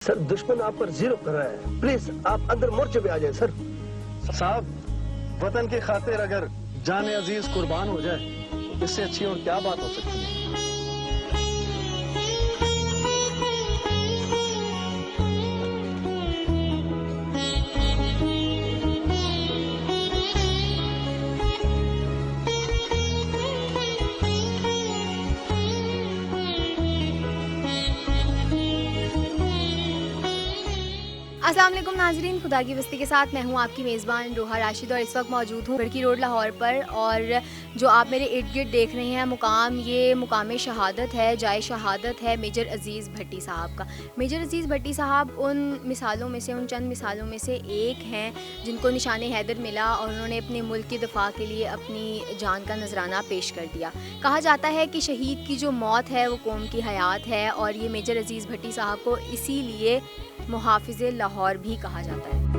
Sir दुश्मन आप पर जीरो कर रहा है, प्लीज आप अंदर मोर्चे पे आ जाए सर। साहब, वतन की खातिर अगर जान अजीज कुर्बान हो जाए तो इससे अच्छी और क्या बात हो सकती है। अस्सलाम वालेकुम नाजरीन, खुदा की बस्ती के साथ मैं हूं आपकी मेज़बान रोहा राशिद और इस वक्त मौजूद हूं बड़की रोड लाहौर पर। और जो आप मेरे इर्द गिर्द देख रहे हैं मुकाम, ये मुकाम शहादत है, जाए शहादत है मेजर अज़ीज़ भट्टी साहब का। मेजर अज़ीज़ भट्टी साहब उन मिसालों में से, उन चंद मिसालों में से एक हैं जिनको निशान हैदर मिला और उन्होंने अपने मुल्क के दिफा के लिए अपनी जान का नजराना पेश कर दिया। कहा जाता है कि शहीद की जो मौत है वो कौम की हयात है और ये मेजर अज़ीज़ भट्टी साहब को इसीलिए मुहाफ़िज़े लाहौर भी कहा जाता है।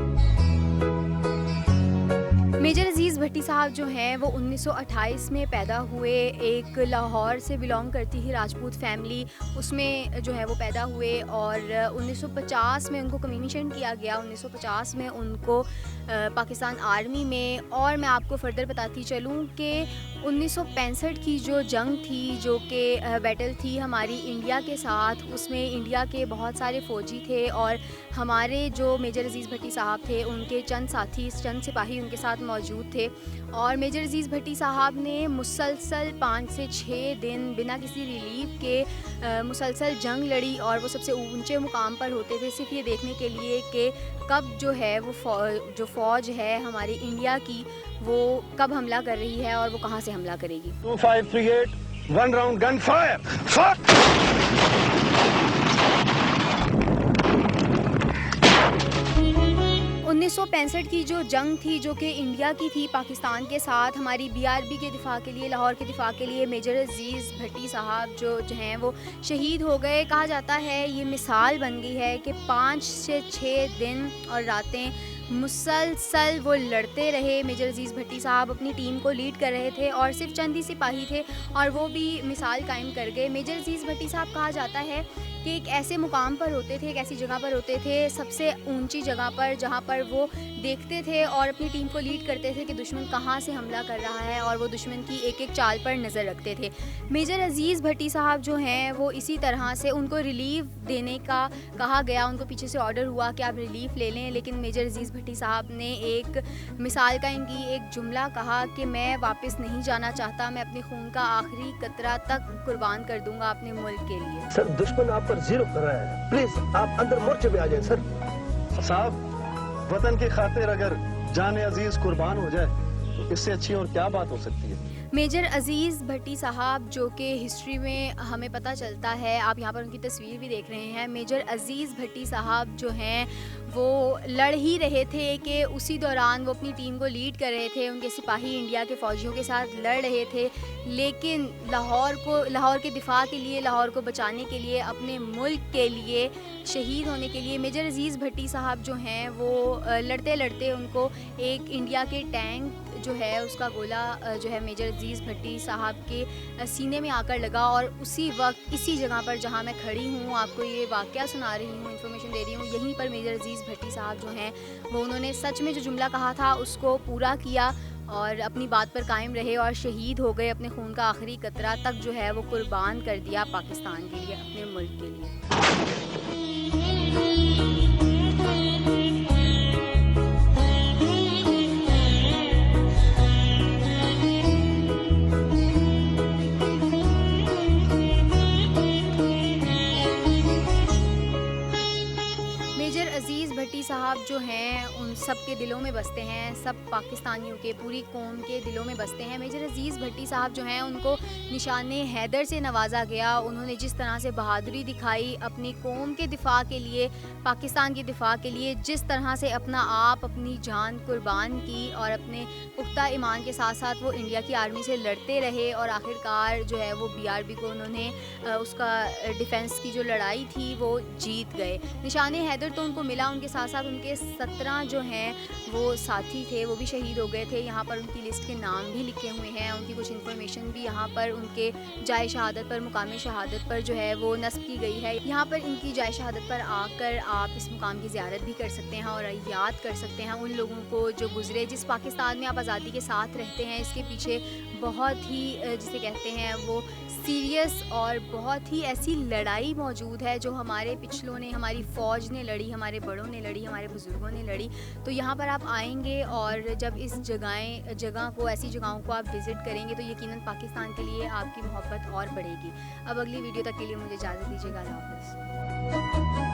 मेजर अज़ीज़ भट्टी साहब जो हैं वो 1928 में पैदा हुए, एक लाहौर से बिलोंग करती थी राजपूत फैमिली, उसमें जो है वो पैदा हुए और 1950 में उनको कमीशन किया गया। 1950 में उनको पाकिस्तान आर्मी में, और मैं आपको फर्दर बताती चलूँ कि 1965 की जो जंग थी, जो कि बैटल थी हमारी इंडिया के साथ, उसमें इंडिया के बहुत सारे फ़ौजी थे और हमारे जो मेजर अज़ीज़ भट्टी साहब थे उनके चंद साथी, चंद सिपाही उनके साथ मौजूद थे। और मेजर अज़ीज़ भट्टी साहब ने मुसलसल 5 से 6 दिन बिना किसी रिलीफ के मुसलसल जंग लड़ी और वो सबसे ऊंचे मुकाम पर होते थे सिर्फ ये देखने के लिए कि कब जो है वो जो फ़ौज है हमारी इंडिया की वो कब हमला कर रही है और वो कहाँ से हमला करेगी। 2538 1 राउंड गन फायर। 1965 की जो जंग थी जो कि इंडिया की थी पाकिस्तान के साथ, हमारी BRB के दिफा के लिए, लाहौर के दिफा के लिए मेजर अज़ीज़ भट्टी साहब जो हैं वो शहीद हो गए। कहा जाता है ये मिसाल बन गई है कि 5 से 6 दिन और रातें मुसलसल वो लड़ते रहे। मेजर अज़ीज़ भट्टी साहब अपनी टीम को लीड कर रहे थे और सिर्फ चंद ही सिपाही थे और वो भी मिसाल कायम कर गए। मेजर अज़ीज़ भट्टी साहब कहा जाता है कि एक ऐसे मुकाम पर होते थे, एक ऐसी जगह पर होते थे, सबसे ऊंची जगह पर, जहाँ पर वो देखते थे और अपनी टीम को लीड करते थे कि दुश्मन कहाँ से हमला कर रहा है और वो दुश्मन की एक एक चाल पर नज़र रखते थे। मेजर अज़ीज़ भट्टी साहब जो हैं वो इसी तरह से उनको रिलीफ देने का कहा गया, उनको पीछे से ऑर्डर हुआ कि आप रिलीफ ले लें, लेकिन मेजर अज़ीज़ भट्टी साहब ने एक मिसाल कायम की, एक जुमला कहा कि मैं वापस नहीं जाना चाहता, मैं अपने खून का आखिरी कतरा तक कुर्बान कर दूंगा अपने मुल्क के लिए। सर दुश्मन आप पर जीरो कर रहा है, प्लीज आप अंदर मोर्चे पे आ जाए सर। साहब, वतन की खातिर अगर जान अजीज कुर्बान हो जाए तो इससे अच्छी और क्या बात हो सकती है। मेजर अज़ीज़ भट्टी साहब जो कि हिस्ट्री में हमें पता चलता है, आप यहाँ पर उनकी तस्वीर भी देख रहे हैं। मेजर अज़ीज़ भट्टी साहब जो हैं वो लड़ ही रहे थे कि उसी दौरान वो अपनी टीम को लीड कर रहे थे, उनके सिपाही इंडिया के फ़ौजियों के साथ लड़ रहे थे, लेकिन लाहौर के दिफा के लिए, लाहौर को बचाने के लिए, अपने मुल्क के लिए, शहीद होने के लिए मेजर अज़ीज़ भट्टी साहब जो हैं वो लड़ते लड़ते उनको एक इंडिया के टैंक जो है उसका गोला जो है मेजर अज़ीज़ भट्टी साहब के सीने में आकर लगा और उसी वक्त इसी जगह पर जहाँ मैं खड़ी हूँ, आपको ये वाक़या सुना रही हूँ, इन्फॉर्मेशन दे रही हूँ, यहीं पर मेजर अज़ीज़ भट्टी साहब जो हैं वो उन्होंने सच में जो जुमला कहा था उसको पूरा किया और अपनी बात पर कायम रहे और शहीद हो गए। अपने खून का आखिरी कतरा तक जो है वो कुर्बान कर दिया पाकिस्तान के लिए, अपने मुल्क के लिए। मेजर अज़ीज़ भट्टी साहब जो हैं उन सब के दिलों में बसते हैं, सब पाकिस्तानियों के, पूरी कौम के दिलों में बसते हैं। मेजर अज़ीज़ भट्टी साहब जो हैं उनको निशान हैदर से नवाजा गया। उन्होंने जिस तरह से बहादुरी दिखाई अपनी कौम के दिफा के लिए, पाकिस्तान के दिफा के लिए, जिस तरह से अपना आप, अपनी जान कुर्बान की और अपने पुख्ता ईमान के साथ साथ वो इंडिया की आर्मी से लड़ते रहे और आखिरकार जो है वो BRB को उन्होंने उसका डिफेंस की जो लड़ाई थी वो जीत गए। निशान हैदर तो उनको मिला, उनके साथ साथ उनके 17 जो हैं वो साथी थे, वो भी शहीद हो गए थे। यहाँ पर उनकी लिस्ट के नाम भी लिखे हुए हैं, उनकी कुछ इन्फॉर्मेशन भी यहाँ पर उनके जाए शहादत पर, मुकाम शहादत पर जो है वो नस्ब की गई है। यहाँ पर इनकी जाए शहादत पर आकर आप इस मुकाम की ज़ियारत भी कर सकते हैं और याद कर सकते हैं उन लोगों को जो गुज़रे। जिस पाकिस्तान में आप आज़ादी के साथ रहते हैं, इसके पीछे बहुत ही जिसे कहते हैं वो सीरियस और बहुत ही ऐसी लड़ाई मौजूद है जो हमारे पिछलों ने, हमारी फ़ौज ने लड़ी, हमारे बड़ों ने लड़ी, हमारे बुज़ुर्गों ने लड़ी। तो यहाँ पर आप आएंगे और जब इस जगह को, ऐसी जगहों को आप विज़िट करेंगे तो यकीनन पाकिस्तान के लिए आपकी मोहब्बत और बढ़ेगी। अब अगली वीडियो तक के लिए मुझे इजाज़त दीजिएगा। अल्लाह हाफ़िज़।